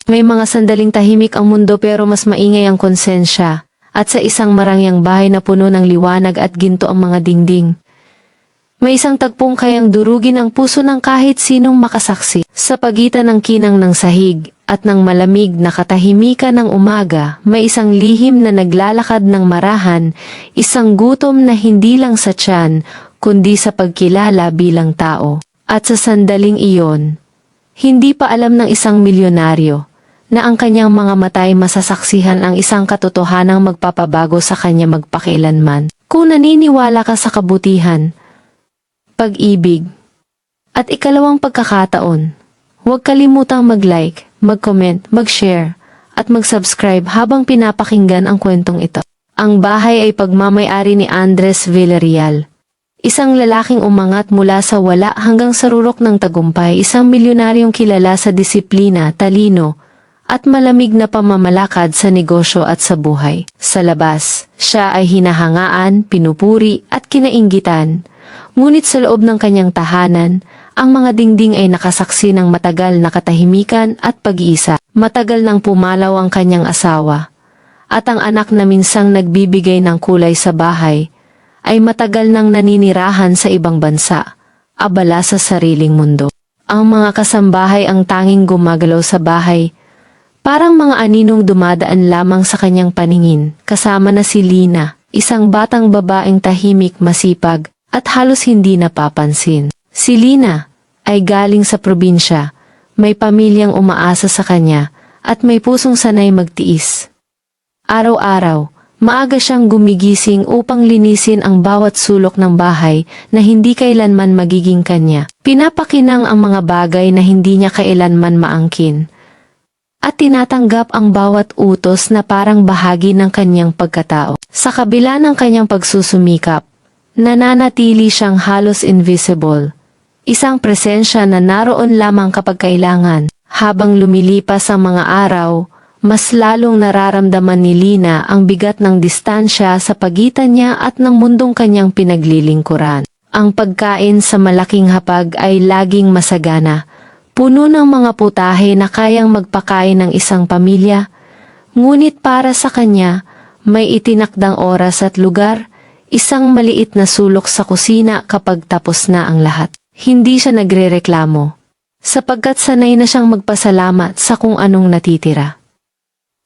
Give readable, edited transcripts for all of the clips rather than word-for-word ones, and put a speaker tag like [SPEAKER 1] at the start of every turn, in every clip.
[SPEAKER 1] May mga sandaling tahimik ang mundo pero mas maingay ang konsensya, at sa isang marangyang bahay na puno ng liwanag at ginto ang mga dingding. May isang tagpong kayang durugin ang puso ng kahit sinong makasaksi. Sa pagitan ng kinang ng sahig at ng malamig na katahimikan ng umaga, may isang lihim na naglalakad ng marahan, isang gutom na hindi lang sa tiyan, kundi sa pagkilala bilang tao. At sa sandaling iyon, hindi pa alam ng isang milyonaryo na ang kanyang mga mata ay masasaksihan ang isang katotohanang magpapabago sa kanya magpakilanman. Kung naniniwala ka sa kabutihan, pag-ibig, at ikalawang pagkakataon, huwag kalimutang mag-like, mag-comment, mag-share, at mag-subscribe habang pinapakinggan ang kwentong ito. Ang bahay ay pagmamay-ari ni Andres Villarreal. Isang lalaking umangat mula sa wala hanggang sa rurok ng tagumpay, isang milyonaryong kilala sa disiplina, talino, at malamig na pamamalakad sa negosyo at sa buhay. Sa labas, siya ay hinahangaan, pinupuri, at kinainggitan. Ngunit sa loob ng kanyang tahanan, ang mga dingding ay nakasaksi ng matagal na katahimikan at pag-iisa. Matagal nang pumalaw ang kanyang asawa, at ang anak na minsang nagbibigay ng kulay sa bahay, ay matagal nang naninirahan sa ibang bansa, abala sa sariling mundo. Ang mga kasambahay ang tanging gumagalaw sa bahay, parang mga aninong dumadaan lamang sa kanyang paningin, kasama na si Lina, isang batang babaeng tahimik, masipag, at halos hindi napapansin. Si Lina ay galing sa probinsya, may pamilyang umaasa sa kanya, at may pusong sanay magtiis. Araw-araw, maaga siyang gumigising upang linisin ang bawat sulok ng bahay na hindi kailanman magiging kanya. Pinapakinang ang mga bagay na hindi niya kailanman maangkin, at tinatanggap ang bawat utos na parang bahagi ng kanyang pagkatao. Sa kabila ng kanyang pagsusumikap, nananatili siyang halos invisible. Isang presensya na naroon lamang kapag kailangan. Habang lumilipas ang mga araw, mas lalong nararamdaman ni Lina ang bigat ng distansya sa pagitan niya at ng mundong kanyang pinaglilingkuran. Ang pagkain sa malaking hapag ay laging masagana, puno ng mga putahe na kayang magpakain ng isang pamilya. Ngunit para sa kanya, may itinakdang oras at lugar, isang maliit na sulok sa kusina kapag tapos na ang lahat. Hindi siya nagrereklamo, sapagkat sanay na siyang magpasalamat sa kung anong natitira.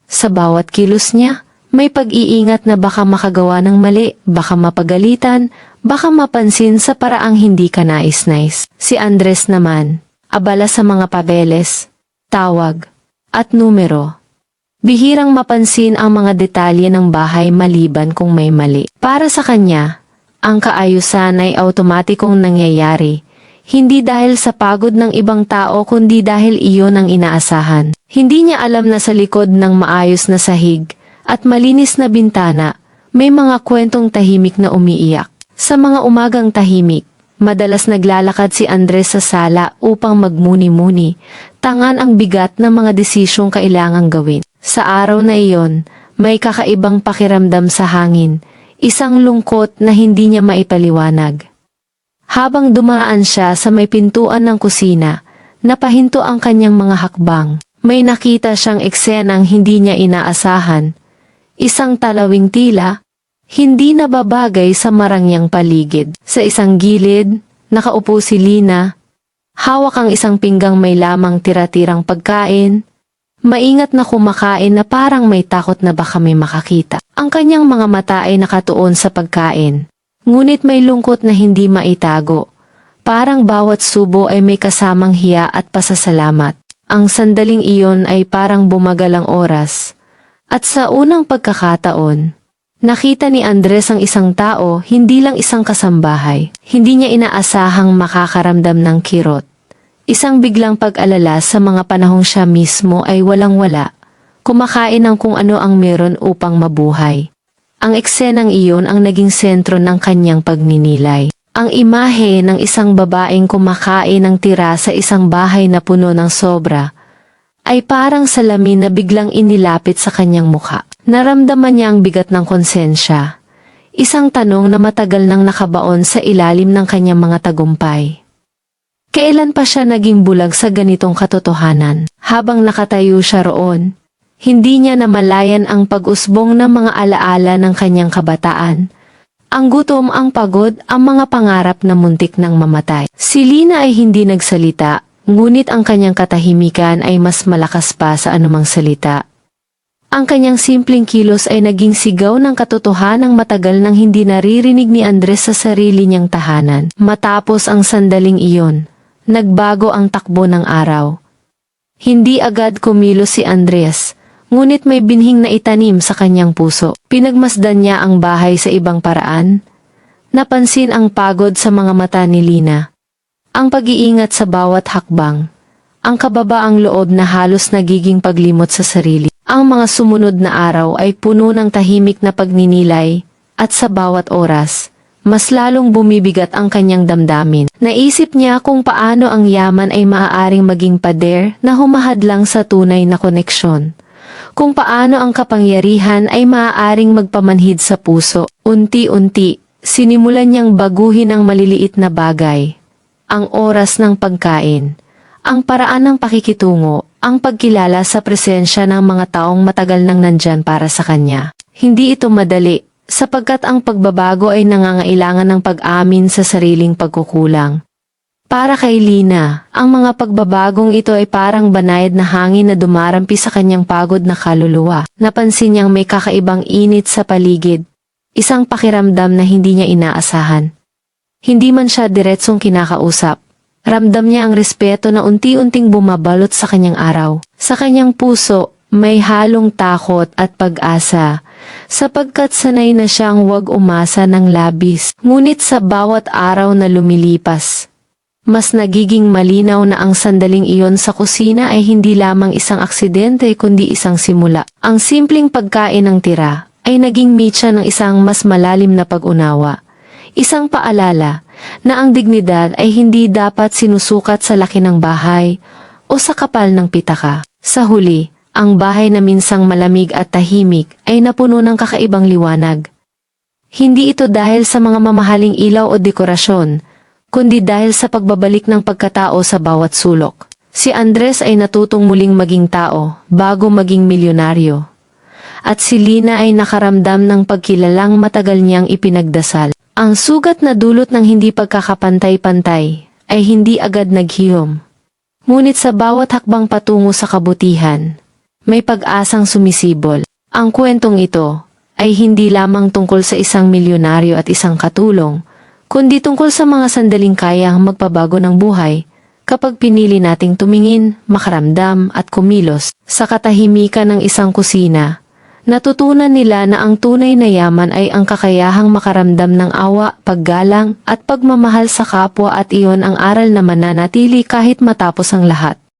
[SPEAKER 1] Sa bawat kilos niya, may pag-iingat na baka makagawa ng mali, baka mapagalitan, baka mapansin sa paraang hindi ka nais-nais. Si Andres naman, abala sa mga pabeles, tawag, at numero. Bihirang mapansin ang mga detalye ng bahay maliban kung may mali. Para sa kanya, ang kaayusan ay automatikong nangyayari, hindi dahil sa pagod ng ibang tao kundi dahil iyon ang inaasahan. Hindi niya alam na sa likod ng maayos na sahig at malinis na bintana, may mga kwentong tahimik na umiiyak. Sa mga umagang tahimik, madalas naglalakad si Andres sa sala upang magmuni-muni, tangan ang bigat ng mga desisyong kailangang gawin. Sa araw na iyon, may kakaibang pakiramdam sa hangin, isang lungkot na hindi niya maipaliwanag. Habang dumaan siya sa may pintuan ng kusina, napahinto ang kanyang mga hakbang. May nakita siyang eksenang hindi niya inaasahan. Isang talawing tila, hindi nababagay sa marangyang paligid. Sa isang gilid, nakaupo si Lina, hawak ang isang pinggang may lamang tira-tirang pagkain, maingat na kumakain na parang may takot na baka may makakita. Ang kanyang mga mata ay nakatuon sa pagkain, ngunit may lungkot na hindi maitago. Parang bawat subo ay may kasamang hiya at pasasalamat. Ang sandaling iyon ay parang bumagal ang oras. At sa unang pagkakataon, nakita ni Andres ang isang tao, hindi lang isang kasambahay. Hindi niya inaasahang makakaramdam ng kirot. Isang biglang pag-alala sa mga panahong siya mismo ay walang-wala, kumakain ng kung ano ang meron upang mabuhay. Ang eksenang iyon ang naging sentro ng kanyang pagninilay. Ang imahe ng isang babaeng kumakain ng tira sa isang bahay na puno ng sobra, ay parang salamin na biglang inilapit sa kanyang mukha. Naramdaman niya ang bigat ng konsensya. Isang tanong na matagal nang nakabaon sa ilalim ng kanyang mga tagumpay. Kailan pa siya naging bulag sa ganitong katotohanan? Habang nakatayo siya roon, hindi niya namalayan ang pag-usbong ng mga alaala ng kanyang kabataan. Ang gutom, ang pagod, ang mga pangarap na muntik ng mamatay. Si Lina ay hindi nagsalita, ngunit ang kanyang katahimikan ay mas malakas pa sa anumang salita. Ang kanyang simpleng kilos ay naging sigaw ng katotohanang matagal nang hindi naririnig ni Andres sa sarili niyang tahanan. Matapos ang sandaling iyon, nagbago ang takbo ng araw. Hindi agad kumilos si Andres, ngunit may binhing na itanim sa kanyang puso. Pinagmasdan niya ang bahay sa ibang paraan. Napansin ang pagod sa mga mata ni Lina. Ang pag-iingat sa bawat hakbang. Ang kababaang loob na halos nagiging paglimot sa sarili. Ang mga sumunod na araw ay puno ng tahimik na pagninilay, at sa bawat oras, mas lalong bumibigat ang kanyang damdamin. Naisip niya kung paano ang yaman ay maaaring maging pader na humahadlang sa tunay na koneksyon. Kung paano ang kapangyarihan ay maaaring magpamanhid sa puso. Unti-unti, sinimulan niyang baguhin ang maliliit na bagay. Ang oras ng pagkain, ang paraan ng pakikitungo, ang pagkilala sa presensya ng mga taong matagal nang nandyan para sa kanya. Hindi ito madali, sapagkat ang pagbabago ay nangangailangan ng pag-amin sa sariling pagkukulang. Para kay Lina, ang mga pagbabagong ito ay parang banayad na hangin na dumarampi sa kanyang pagod na kaluluwa. Napansin niyang may kakaibang init sa paligid, isang pakiramdam na hindi niya inaasahan. Hindi man siya diretsong kinakausap. Ramdam niya ang respeto na unti-unting bumabalot sa kanyang araw. Sa kanyang puso, may halong takot at pag-asa, sapagkat sanay na siyang huwag umasa ng labis. Ngunit sa bawat araw na lumilipas, mas nagiging malinaw na ang sandaling iyon sa kusina ay hindi lamang isang aksidente kundi isang simula. Ang simpleng pagkain ng tira ay naging mitya ng isang mas malalim na pag-unawa. Isang paalala na ang dignidad ay hindi dapat sinusukat sa laki ng bahay o sa kapal ng pitaka. Sa huli, ang bahay na minsang malamig at tahimik ay napuno ng kakaibang liwanag. Hindi ito dahil sa mga mamahaling ilaw o dekorasyon, kundi dahil sa pagbabalik ng pagkatao sa bawat sulok. Si Andres ay natutong muling maging tao bago maging milyonaryo. At si Lina ay nakaramdam ng pagkilalang matagal niyang ipinagdasal. Ang sugat na dulot ng hindi pagkakapantay-pantay ay hindi agad naghiyom. Ngunit sa bawat hakbang patungo sa kabutihan, may pag-asang sumisibol. Ang kwentong ito ay hindi lamang tungkol sa isang milyonaryo at isang katulong, kundi tungkol sa mga sandaling kayang magpabago ng buhay kapag pinili nating tumingin, makaramdam at kumilos. Sa katahimikan ng isang kusina, natutunan nila na ang tunay na yaman ay ang kakayahang makaramdam ng awa, paggalang, at pagmamahal sa kapwa, at iyon ang aral na mananatili kahit matapos ang lahat.